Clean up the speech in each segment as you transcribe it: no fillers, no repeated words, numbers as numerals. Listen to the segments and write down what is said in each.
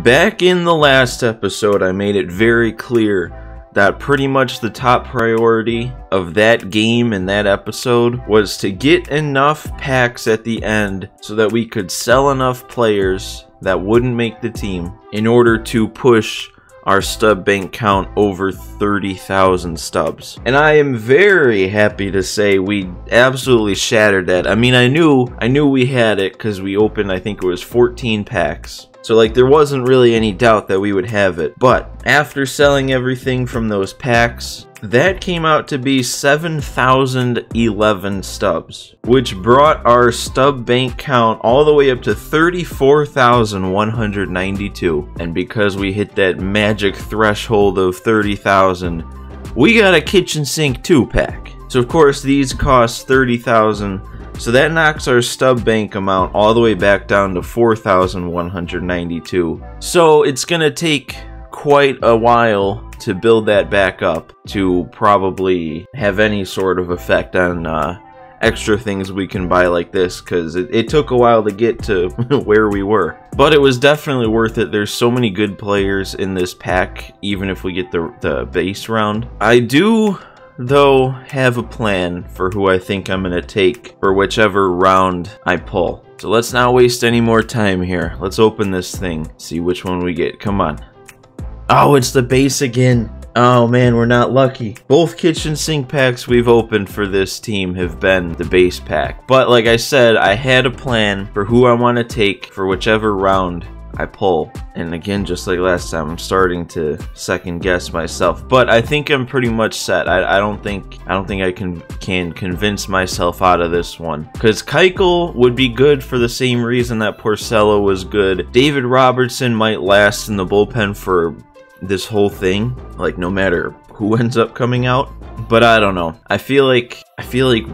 Back in the last episode, I made it very clear that pretty much the top priority of that game and that episode was to get enough packs at the end so that we could sell enough players that wouldn't make the team in order to push our stub bank count over 30,000 stubs. And I am very happy to say we absolutely shattered that. I mean, I knew we had it because we opened, I think it was 14 packs. So like there wasn't really any doubt that we would have it. But after selling everything from those packs, that came out to be 7,011 stubs, which brought our stub bank count all the way up to 34,192. And because we hit that magic threshold of 30,000, we got a kitchen sink 2-pack. So of course these cost 30,000. So that knocks our stub bank amount all the way back down to 4,192. So it's gonna take quite a while to build that back up to probably have any sort of effect on extra things we can buy like this, because it took a while to get to where we were. But it was definitely worth it. There's so many good players in this pack, even if we get the base round. I do though have a plan for who I think I'm gonna take for whichever round I pull. So let's not waste any more time here. Let's open this thing, see which one we get. Come on. Oh, it's the base again. Oh man, we're not lucky. Both kitchen sink packs we've opened for this team have been the base pack. But like I said, I had a plan for who I want to take for whichever round I pull. And again, just like last time, I'm starting to second guess myself. But I think I'm pretty much set. I don't think I can convince myself out of this one. Because Keuchel would be good for the same reason that Porcello was good. David Robertson might last in the bullpen for this whole thing, like no matter who ends up coming out. But I don't know. I feel like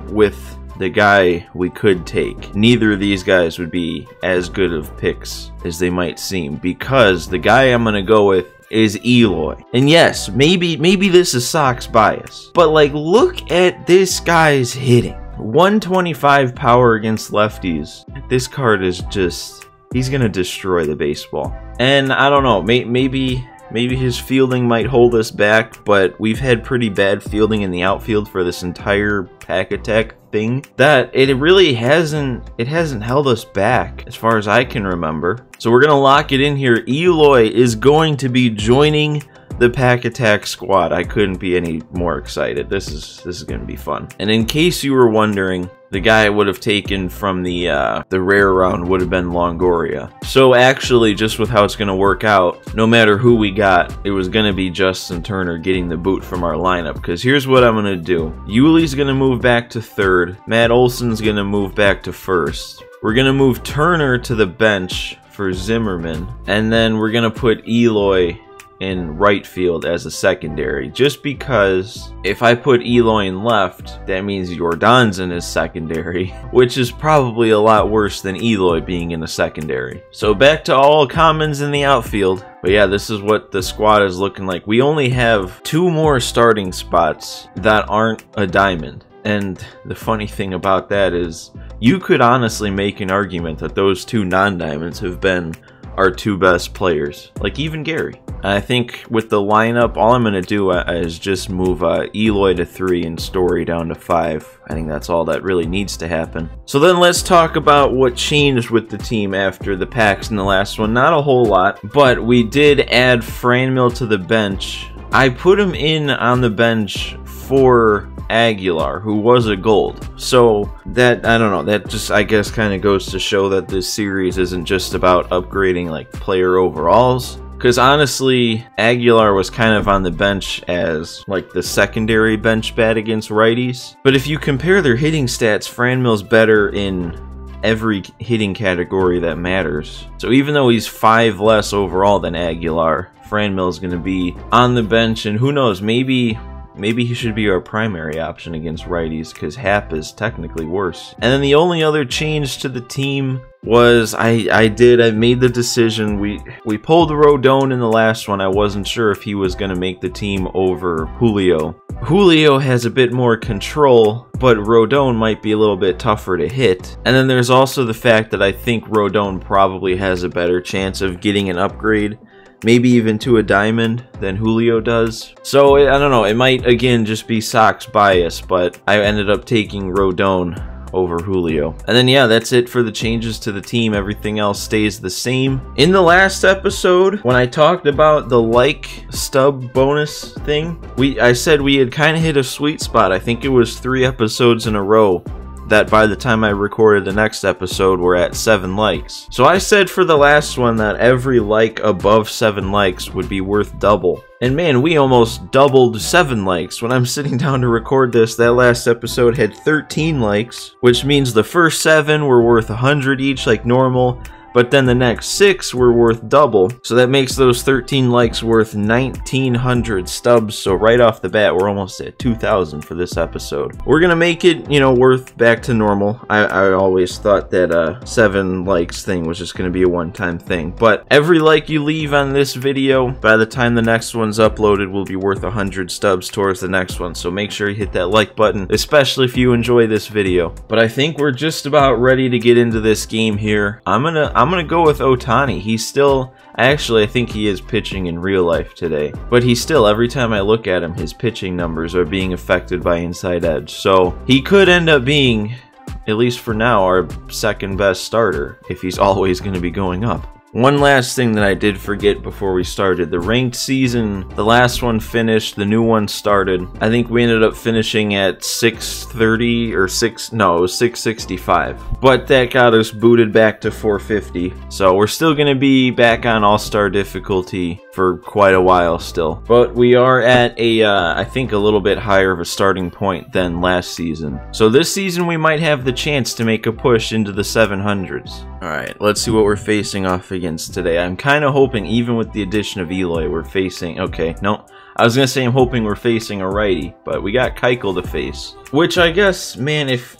with the guy we could take, neither of these guys would be as good of picks as they might seem, because the guy I'm gonna go with is Eloy. And yes, maybe this is Sox bias, but like look at this guy's hitting. 125 power against lefties. This card is just, he's gonna destroy the baseball. And I don't know, maybe his fielding might hold us back, but we've had pretty bad fielding in the outfield for this entire pack attack thing that it really hasn't held us back as far as I can remember. So we're gonna lock it in here. Eloy is going to be joining the pack attack squad. I couldn't be any more excited. This is gonna be fun. And in case you were wondering, the guy I would have taken from the rare round would have been Longoria. So actually, just with how it's going to work out, no matter who we got, it was going to be Justin Turner getting the boot from our lineup. Because here's what I'm going to do. Yuli's going to move back to third. Matt Olson's going to move back to first. We're going to move Turner to the bench for Zimmerman. And then we're going to put Eloy in right field as a secondary, just because if I put Eloy in left, that means Jordan's in his secondary, which is probably a lot worse than Eloy being in the secondary. So back to all commons in the outfield. But yeah, this is what the squad is looking like. We only have 2 more starting spots that aren't a diamond. And the funny thing about that is you could honestly make an argument that those 2 non-diamonds have been our 2 best players, like even Gary. I think with the lineup, all I'm going to do is just move Eloy to 3 and Story down to 5. I think that's all that really needs to happen. So then let's talk about what changed with the team after the packs in the last one. Not a whole lot, but we did add Franmil to the bench. I put him in on the bench for Aguilar, who was a gold. So that, I don't know, that just I guess kind of goes to show that this series isn't just about upgrading like player overalls. Because honestly, Aguilar was kind of on the bench as like the secondary bench bat against righties. But if you compare their hitting stats, Franmil's better in every hitting category that matters. So even though he's 5 less overall than Aguilar, Franmil's going to be on the bench, and who knows, maybe he should be our primary option against righties, because Happ is technically worse. And then the only other change to the team was I made the decision. We pulled Rodon in the last one. I wasn't sure if he was going to make the team over Julio. Julio has a bit more control, but Rodon might be a little bit tougher to hit. And then there's also the fact that I think Rodon probably has a better chance of getting an upgrade, maybe even to a diamond, than Julio does. So I don't know, it might again just be Sox bias, but I ended up taking Rodon over Julio. And then yeah, that's it for the changes to the team. Everything else stays the same. In the last episode, when I talked about the like stub bonus thing, I said we had kind of hit a sweet spot. I think it was 3 episodes in a row that by the time I recorded the next episode, we're at 7 likes. So I said for the last one that every like above 7 likes would be worth double. And man, we almost doubled 7 likes. When I'm sitting down to record this, that last episode had 13 likes, which means the first 7 were worth 100 each like normal, but then the next 6 were worth double. So that makes those 13 likes worth 1,900 stubs. So right off the bat, we're almost at 2,000 for this episode. We're gonna make it, you know, worth back to normal. I always thought that 7 likes thing was just gonna be a one-time thing. But every like you leave on this video, by the time the next one's uploaded, will be worth 100 stubs towards the next one. So make sure you hit that like button, especially if you enjoy this video. But I think we're just about ready to get into this game here. I'm gonna go with Ohtani. He's still, actually I think he is pitching in real life today, but he's still, every time I look at him, his pitching numbers are being affected by inside edge. So he could end up being, at least for now, our second best starter if he's always going to be going up. One last thing that I did forget before we started. The ranked season, the last one finished, the new one started. I think we ended up finishing at 630 or it was 665. But that got us booted back to 450. So we're still going to be back on All-Star difficulty for quite a while still. But we are at a, I think a little bit higher of a starting point than last season. So this season we might have the chance to make a push into the 700s. Alright, let's see what we're facing off against today. I'm kind of hoping, even with the addition of Eloy, we're facing... Okay, no. I was going to say I'm hoping we're facing a righty, but we got Keuchel to face. Which I guess, man, if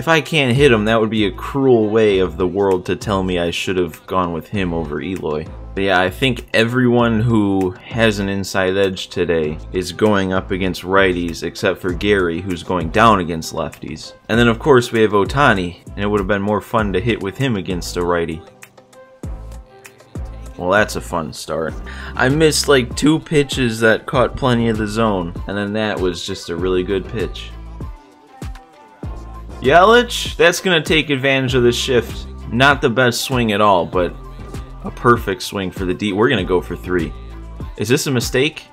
I can't hit him, that would be a cruel way of the world to tell me I should have gone with him over Eloy. But yeah, I think everyone who has an inside edge today is going up against righties, except for Gary, who's going down against lefties. And then of course we have Ohtani, and it would have been more fun to hit with him against a righty. Well, that's a fun start. I missed like 2 pitches that caught plenty of the zone, and then that was just a really good pitch. Yelich, that's going to take advantage of the shift. Not the best swing at all, but a perfect swing for the D. We're going to go for 3. Is this a mistake?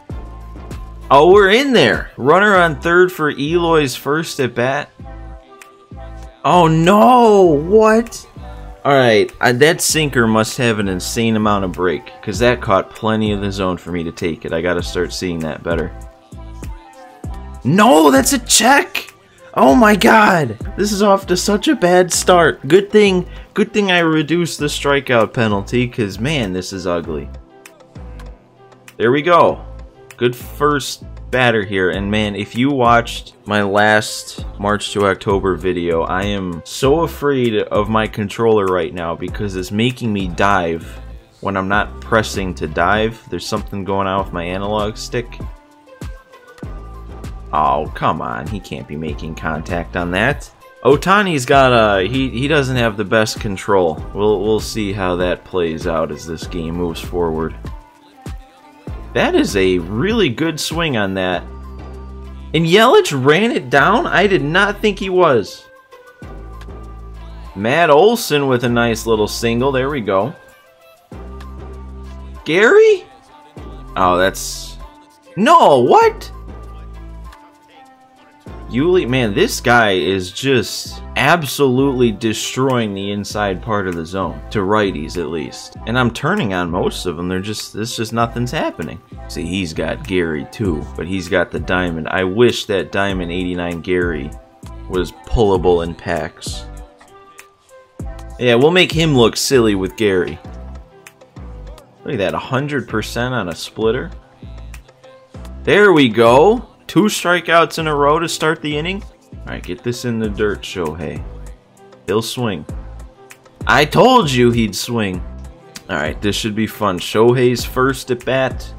Oh, we're in there. Runner on third for Eloy's first at bat. Oh no, what? Alright, that sinker must have an insane amount of break, because that caught plenty of the zone for me to take it. I gotta start seeing that better. No, that's a check! Oh my god! This is off to such a bad start. Good thing I reduced the strikeout penalty, because man, this is ugly. There we go. Good first batter here, and man, if you watched my last March to October video, I am so afraid of my controller right now because it's making me dive when I'm not pressing to dive. There's something going on with my analog stick. Oh, come on, he can't be making contact on that. Ohtani's got he doesn't have the best control. We'll see how that plays out as this game moves forward. That is a really good swing on that. And Yelich ran it down? I did not think he was. Matt Olson with a nice little single. There we go. Gary? Oh, that's... No, what? Yuli, man, this guy is just absolutely destroying the inside part of the zone, to righties at least. And I'm turning on most of them, it's just nothing's happening. See, he's got Gary too, but he's got the diamond. I wish that diamond 89 Gary was pullable in packs. Yeah, we'll make him look silly with Gary. Look at that, 100% on a splitter. There we go. 2 strikeouts in a row to start the inning. Alright, get this in the dirt, Shohei. He'll swing. I told you he'd swing. Alright, this should be fun. Shohei's first at bat.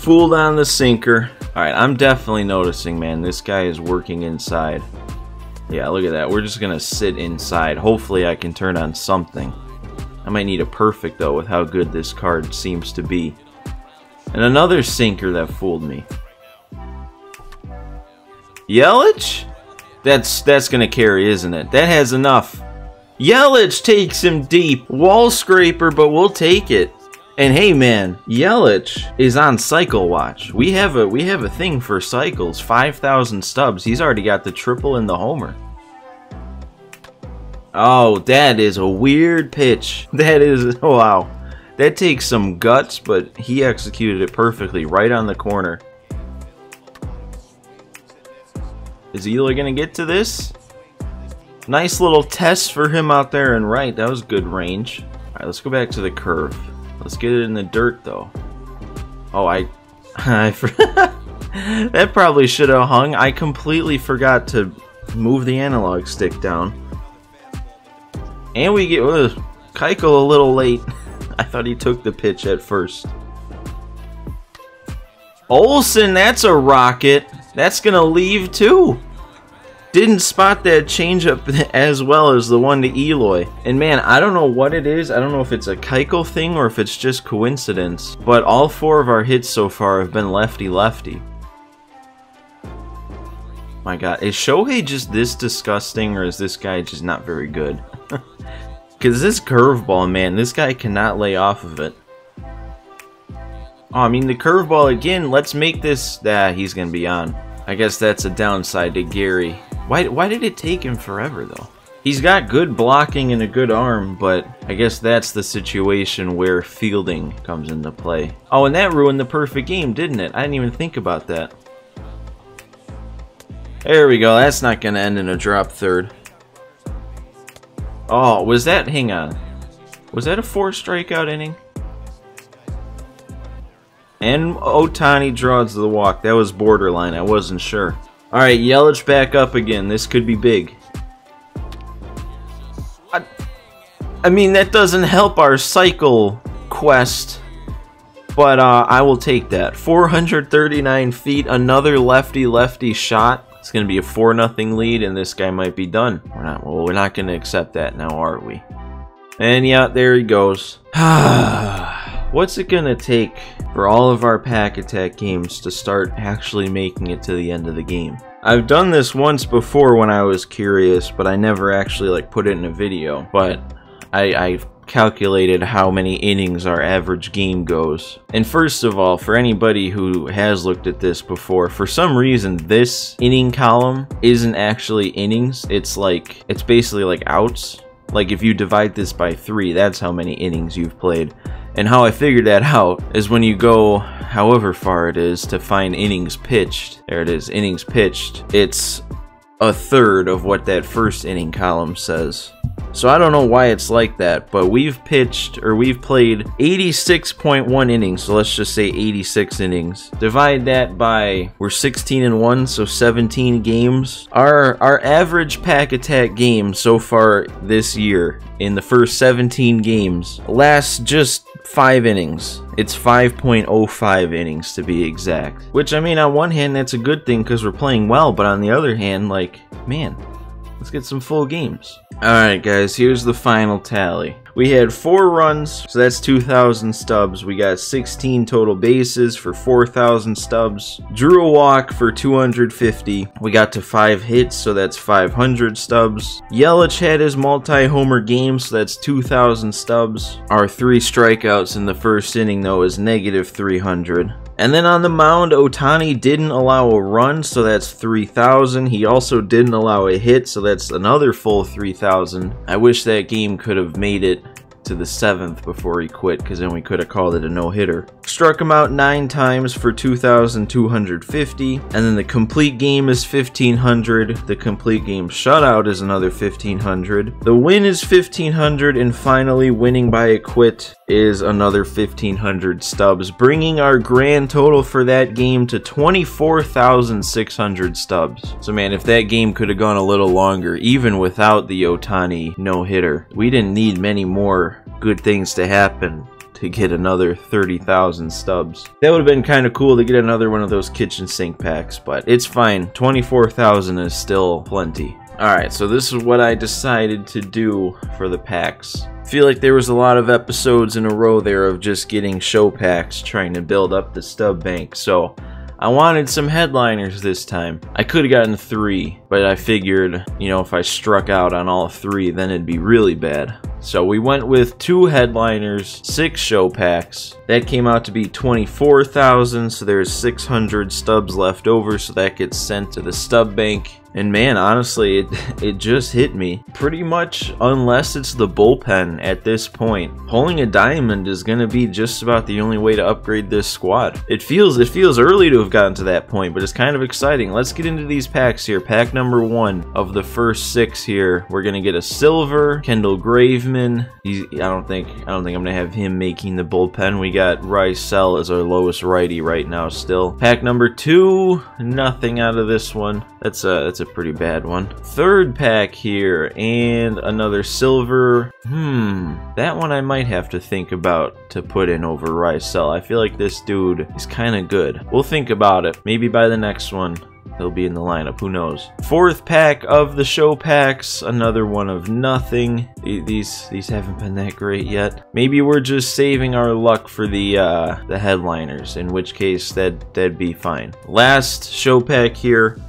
Fooled on the sinker. Alright, I'm definitely noticing, man, this guy is working inside. Yeah, look at that. We're just gonna sit inside. Hopefully I can turn on something. I might need a perfect, though, with how good this card seems to be. And another sinker that fooled me. Yelich? That's gonna carry, isn't it? That has enough. Yelich takes him deep. Wall scraper, but we'll take it. And hey, man, Yelich is on cycle watch. We have a thing for cycles. 5,000 stubs. He's already got the triple and the homer. Oh, that is a weird pitch. That is, oh, wow. That takes some guts, but he executed it perfectly right on the corner. Is Eloy gonna get to this? Nice little test for him out there and right. That was good range. Alright, let's go back to the curve. Let's get it in the dirt, though. Oh, I that probably should have hung. I completely forgot to move the analog stick down. And we get Keuchel a little late. I thought he took the pitch at first. Olsen, that's a rocket. That's gonna leave too. Didn't spot that changeup as well as the one to Eloy. And man, I don't know what it is. I don't know if it's a Keuchel thing or if it's just coincidence. But all 4 of our hits so far have been lefty-lefty. My god, is Shohei just this disgusting or is this guy just not very good? Because this curveball, man, this guy cannot lay off of it. Oh, I mean, the curveball again, let's make this... he's going to be on. I guess that's a downside to Gary. Why did it take him forever, though? He's got good blocking and a good arm, but I guess that's the situation where fielding comes into play. Oh, and that ruined the perfect game, didn't it? I didn't even think about that. There we go. That's not going to end in a drop third. Oh, was that... hang on. Was that a 4-strikeout inning? And Ohtani draws the walk. That was borderline. I wasn't sure. Alright, Yelich back up again. This could be big. I mean, that doesn't help our cycle quest. But I will take that. 439 feet. Another lefty-lefty shot. It's going to be a 4-0 lead, and this guy might be done. We're not going to accept that now, are we? And yeah, there he goes. What's it gonna take for all of our pack attack games to start actually making it to the end of the game? I've done this once before when I was curious, but I never actually like put it in a video. But I've calculated how many innings our average game goes. And first of all, for anybody who has looked at this before, for some reason this inning column isn't actually innings. It's basically like outs. Like if you divide this by 3, that's how many innings you've played. And how I figured that out is when you go however far it is to find innings pitched. There it is, innings pitched. It's a third of what that first inning column says. So I don't know why it's like that, but we've played 86.1 innings, so let's just say 86 innings. Divide that by, we're 16-1, so 17 games. Our average pack attack game so far this year, in the first 17 games, lasts just 5 innings. It's 5.05 innings to be exact. Which, I mean, on one hand, that's a good thing because we're playing well, but on the other hand, like, man, let's get some full games. Alright guys, here's the final tally. We had 4 runs, so that's 2,000 stubs. We got 16 total bases for 4,000 stubs. Drew a walk for 250. We got to 5 hits, so that's 500 stubs. Yelich had his multi-homer game, so that's 2,000 stubs. Our 3 strikeouts in the first inning, though, is negative 300. And then on the mound, Ohtani didn't allow a run, so that's 3,000. He also didn't allow a hit, so that's another full 3,000. I wish that game could have made it to the 7th before he quit, because then we could have called it a no-hitter. Struck him out 9 times for 2,250, and then the complete game is 1,500. The complete game shutout is another 1,500. The win is 1,500, and finally winning by a quit is another 1,500 stubs, bringing our grand total for that game to 24,600 stubs. So man, if that game could have gone a little longer, even without the Ohtani no-hitter, we didn't need many more good things to happen to get another 30,000 stubs. That would have been kind of cool to get another one of those kitchen sink packs, but it's fine. 24,000 is still plenty. Alright, so this is what I decided to do for the packs. I feel like there was a lot of episodes in a row there of just getting show packs trying to build up the stub bank, so I wanted some headliners this time. I could have gotten 3, but I figured, you know, if I struck out on all 3, then it'd be really bad. So we went with 2 headliners, 6 show packs. That came out to be 24,000, so there's 600 stubs left over, so that gets sent to the stub bank. And man, honestly, it just hit me. Pretty much, unless it's the bullpen at this point, pulling a diamond is going to be just about the only way to upgrade this squad. It feels early to have gotten to that point, but it's kind of exciting. Let's get into these packs here. Pack number 1 of the first 6 here. We're going to get a silver, Kendall Graveman. I don't think I'm going to have him making the bullpen. We got Rysell as our lowest righty right now still. Pack number 2, nothing out of this one. That's a pretty bad one. Third pack here, and another silver. That one I might have to think about to put in over Rysell. I feel like this dude is kind of good. We'll think about it. Maybe by the next one he'll be in the lineup, who knows. Fourth pack of the show packs, another one of nothing. These haven't been that great yet. Maybe we're just saving our luck for the headliners, in which case that'd be fine. Last show pack here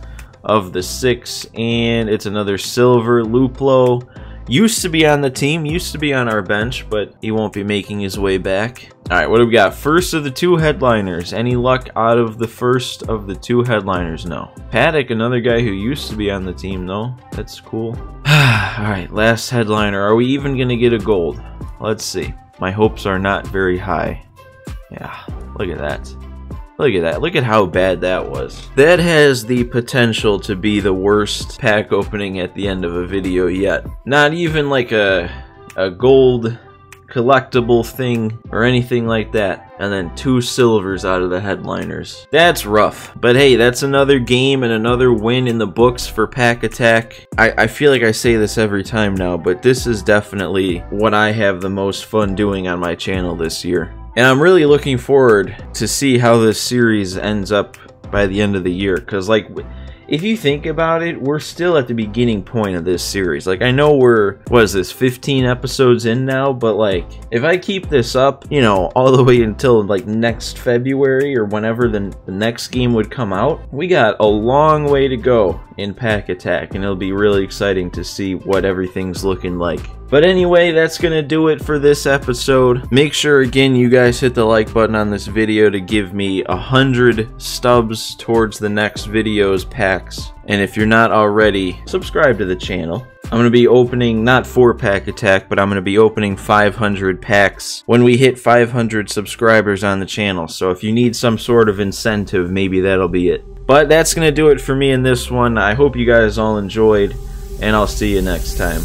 of the 6, and it's another silver. Luplo used to be on the team, used to be on our bench, but he won't be making his way back. Alright, what do we got? First of the 2 headliners. Any luck out of the first of the 2 headliners? No. Paddock, another guy who used to be on the team, though. That's cool. Alright, last headliner. Are we even going to get a gold? Let's see. My hopes are not very high. Yeah, look at that. Look at that. Look at how bad that was. That has the potential to be the worst pack opening at the end of a video yet. Not even like a gold collectible thing or anything like that. And then 2 silvers out of the headliners. That's rough. But hey, that's another game and another win in the books for Pack Attack. I feel like I say this every time now, but this is definitely what I have the most fun doing on my channel this year. And I'm really looking forward to see how this series ends up by the end of the year. Because, like, if you think about it, we're still at the beginning point of this series. Like, I know we're, what is this, 15 episodes in now? But, like, if I keep this up, you know, all the way until, like, next February or whenever the next game would come out, we got a long way to go in Pack Attack. And it'll be really exciting to see what everything's looking like. But anyway, that's gonna do it for this episode. Make sure, again, you guys hit the like button on this video to give me 100 stubs towards the next video's packs. And if you're not already, subscribe to the channel. I'm going to be opening, not for Pack Attack, but I'm going to be opening 500 packs when we hit 500 subscribers on the channel. So if you need some sort of incentive, maybe that'll be it. But that's going to do it for me in this one. I hope you guys all enjoyed, and I'll see you next time.